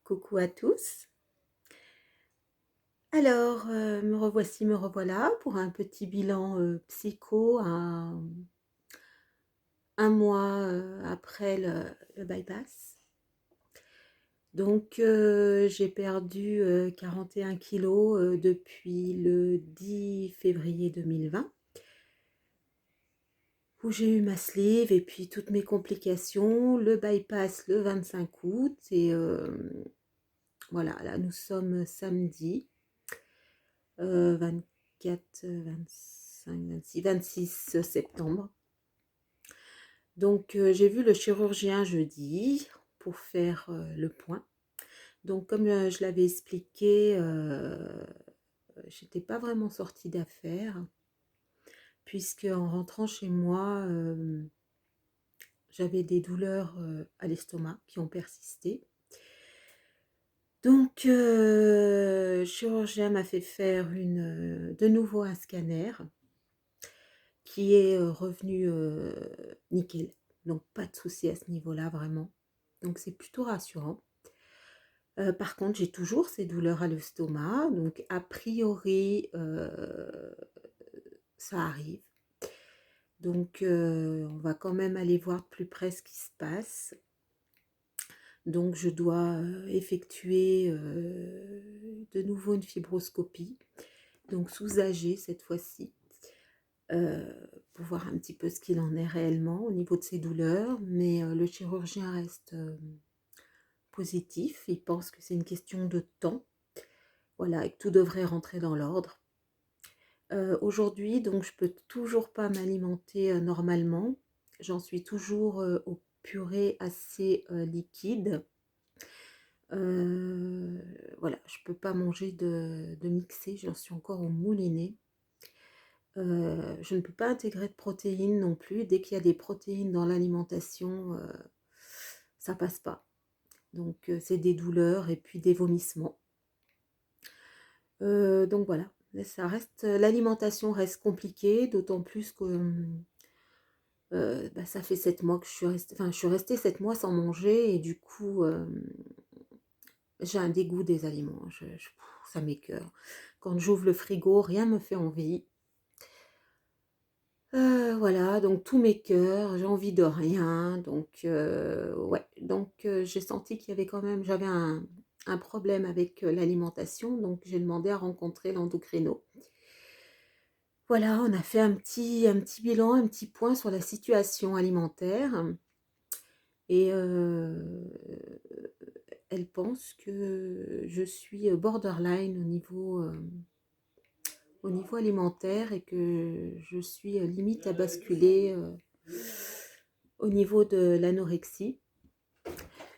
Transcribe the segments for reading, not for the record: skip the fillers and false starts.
Coucou à tous. Alors, me revoici, me revoilà pour un petit bilan, psycho à 1 mois, après le bypass. Donc, j'ai perdu, 41 kilogrammes, depuis le 10 février 2020 où j'ai eu ma sleeve et puis toutes mes complications, le bypass le 25 août et voilà, là nous sommes samedi. 24, 25, 26, 26 septembre. Donc, j'ai vu le chirurgien jeudi pour faire le point. Donc, comme je l'avais expliqué, j'étais pas vraiment sortie d'affaire, puisque en rentrant chez moi, j'avais des douleurs à l'estomac qui ont persisté. Donc, le chirurgien m'a fait faire de nouveau un scanner qui est revenu nickel. Donc pas de souci à ce niveau-là vraiment. Donc c'est plutôt rassurant. Par contre, j'ai toujours ces douleurs à l'estomac, donc a priori, ça arrive. Donc on va quand même aller voir de plus près ce qui se passe. Donc je dois effectuer de nouveau une fibroscopie, donc sous AG cette fois-ci. Pour voir un petit peu ce qu'il en est réellement au niveau de ses douleurs, mais le chirurgien reste positif. Il pense que c'est une question de temps, voilà, et que tout devrait rentrer dans l'ordre. Aujourd'hui, donc, je peux toujours pas m'alimenter normalement. J'en suis toujours au purée assez liquide. Voilà, je peux pas manger de mixé, j'en suis encore au moulinet. Je ne peux pas intégrer de protéines non plus. Dès qu'il y a des protéines dans l'alimentation, ça passe pas. Donc c'est des douleurs et puis des vomissements. Donc voilà, l'alimentation reste compliquée, d'autant plus que, bah, ça fait 7 mois que je suis restée 7 mois sans manger et du coup, j'ai un dégoût des aliments. Ça m'écoeure. Quand j'ouvre le frigo, rien me fait envie. Voilà, donc tous mes cœurs, j'ai envie de rien, donc ouais, donc j'ai senti qu'il y avait quand même j'avais un problème avec, l'alimentation, donc j'ai demandé à rencontrer l'endocrino. Voilà, on a fait un petit bilan, un petit point sur la situation alimentaire et elle pense que je suis, borderline au niveau alimentaire et que je suis limite à basculer au niveau de l'anorexie.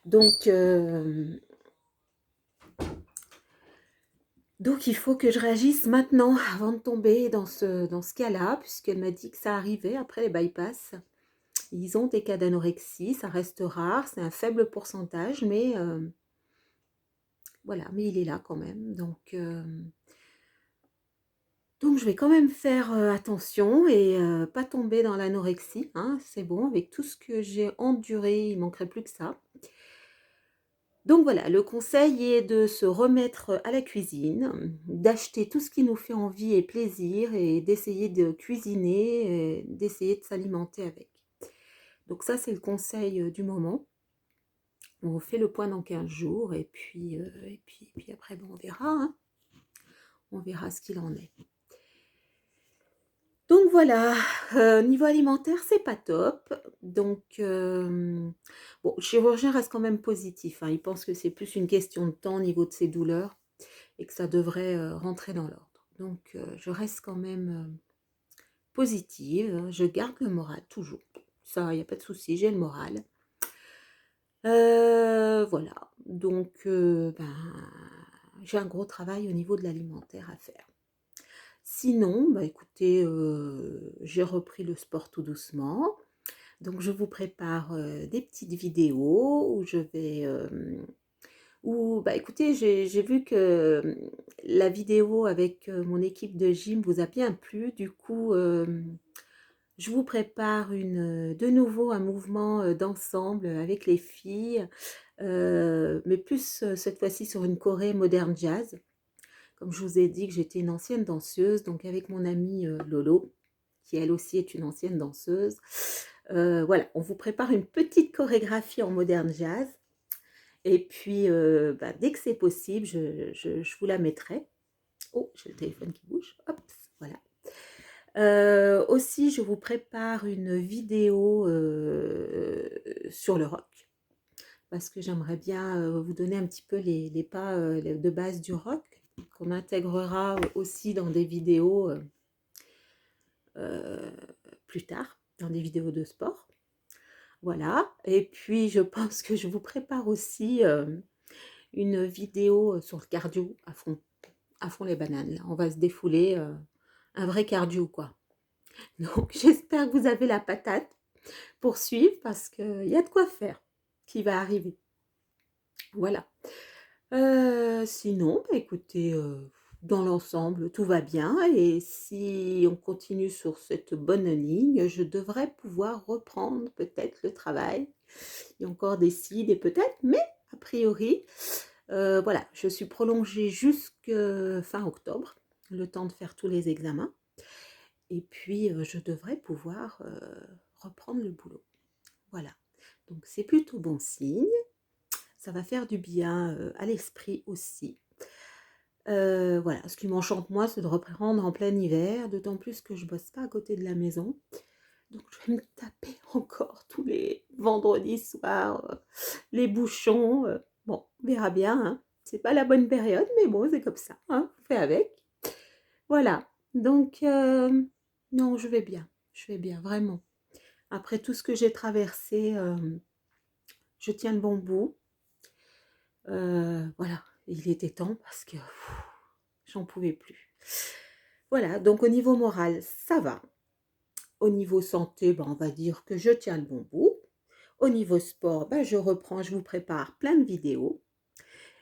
Donc, il faut que je réagisse maintenant avant de tomber dans ce cas-là, puisqu'elle m'a dit que ça arrivait après les bypass. Ils ont des cas d'anorexie, ça reste rare, c'est un faible pourcentage, mais voilà, mais il est là quand même. Donc je vais quand même faire, attention et pas tomber dans l'anorexie, hein. C'est bon, avec tout ce que j'ai enduré, il manquerait plus que ça. Donc voilà, le conseil est de se remettre à la cuisine, d'acheter tout ce qui nous fait envie et plaisir et d'essayer de cuisiner et d'essayer de s'alimenter avec. Donc ça, c'est le conseil, du moment. On fait le point dans 15 jours et puis après, bon, on verra, hein. On verra ce qu'il en est. Donc voilà, niveau alimentaire, c'est pas top. Donc bon, le chirurgien reste quand même positif, hein. Il pense que c'est plus une question de temps au niveau de ses douleurs et que ça devrait, rentrer dans l'ordre. Donc je reste quand même, positive, hein. Je garde le moral toujours. Ça, il y a pas de souci, j'ai le moral. Voilà, donc ben, j'ai un gros travail au niveau de l'alimentaire à faire. Sinon, bah, écoutez, j'ai repris le sport tout doucement. Donc je vous prépare, des petites vidéos où je vais, où bah, écoutez, j'ai vu que, la vidéo avec, mon équipe de gym vous a bien plu. Du coup, je vous prépare de nouveau un mouvement, d'ensemble, avec les filles. mais plus cette fois-ci sur une choré moderne jazz. Comme je vous ai dit que j'étais une ancienne danseuse, donc avec mon amie Lolo, qui elle aussi est une ancienne danseuse. Voilà, on vous prépare une petite chorégraphie en moderne jazz. Et puis, bah, dès que c'est possible, je vous la mettrai. Oh, j'ai le téléphone qui bouge. Hop, voilà. Aussi, je vous prépare une vidéo sur le rock, parce que j'aimerais bien vous donner un petit peu les pas de base du rock, qu'on intégrera aussi dans des vidéos plus tard, dans des vidéos de sport. Voilà, et puis je pense que je vous prépare aussi une vidéo sur le cardio à fond les bananes. Là. On va se défouler, un vrai cardio quoi. Donc j'espère que vous avez la patate pour suivre parce qu'il y a de quoi faire qui va arriver. Voilà. Sinon, bah, écoutez, dans l'ensemble, tout va bien et si on continue sur cette bonne ligne, je devrais pouvoir reprendre peut-être le travail. Il y a encore des si, des peut-être, mais a priori, voilà, je suis prolongée jusque fin octobre, le temps de faire tous les examens et puis, je devrais pouvoir, reprendre le boulot. Voilà, donc c'est plutôt bon signe. Ça va faire du bien, à l'esprit aussi. Voilà, ce qui m'enchante moi, c'est de reprendre en plein hiver, d'autant plus que je bosse pas à côté de la maison. Donc je vais me taper encore tous les vendredis soirs, les bouchons, bon, on verra bien, hein. C'est pas la bonne période, mais bon, c'est comme ça, hein, on fait avec. Voilà, donc non, je vais bien, vraiment. Après tout ce que j'ai traversé, je tiens le bon bout. Voilà, il était temps parce que j'en pouvais plus. Voilà, donc au niveau moral, ça va. Au niveau santé, ben, on va dire que je tiens le bon bout. Au niveau sport, ben, je reprends, je vous prépare plein de vidéos.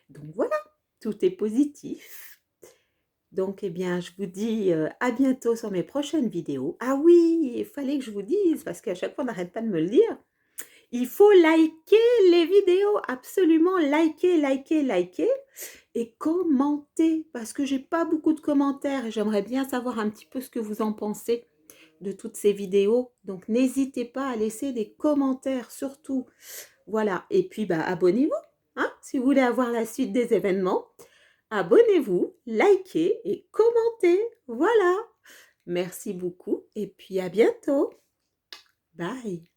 Donc voilà, tout est positif. Donc, eh bien, je vous dis à bientôt sur mes prochaines vidéos. Ah oui, il fallait que je vous dise, parce qu'à chaque fois, on n'arrête pas de me le dire. Il faut liker les vidéos, absolument liker, liker, liker et commenter parce que j'ai pas beaucoup de commentaires et j'aimerais bien savoir un petit peu ce que vous en pensez de toutes ces vidéos. Donc n'hésitez pas à laisser des commentaires surtout. Voilà, et puis bah, abonnez-vous hein, si vous voulez avoir la suite des événements. Abonnez-vous, likez et commentez. Voilà. Merci beaucoup et puis à bientôt. Bye.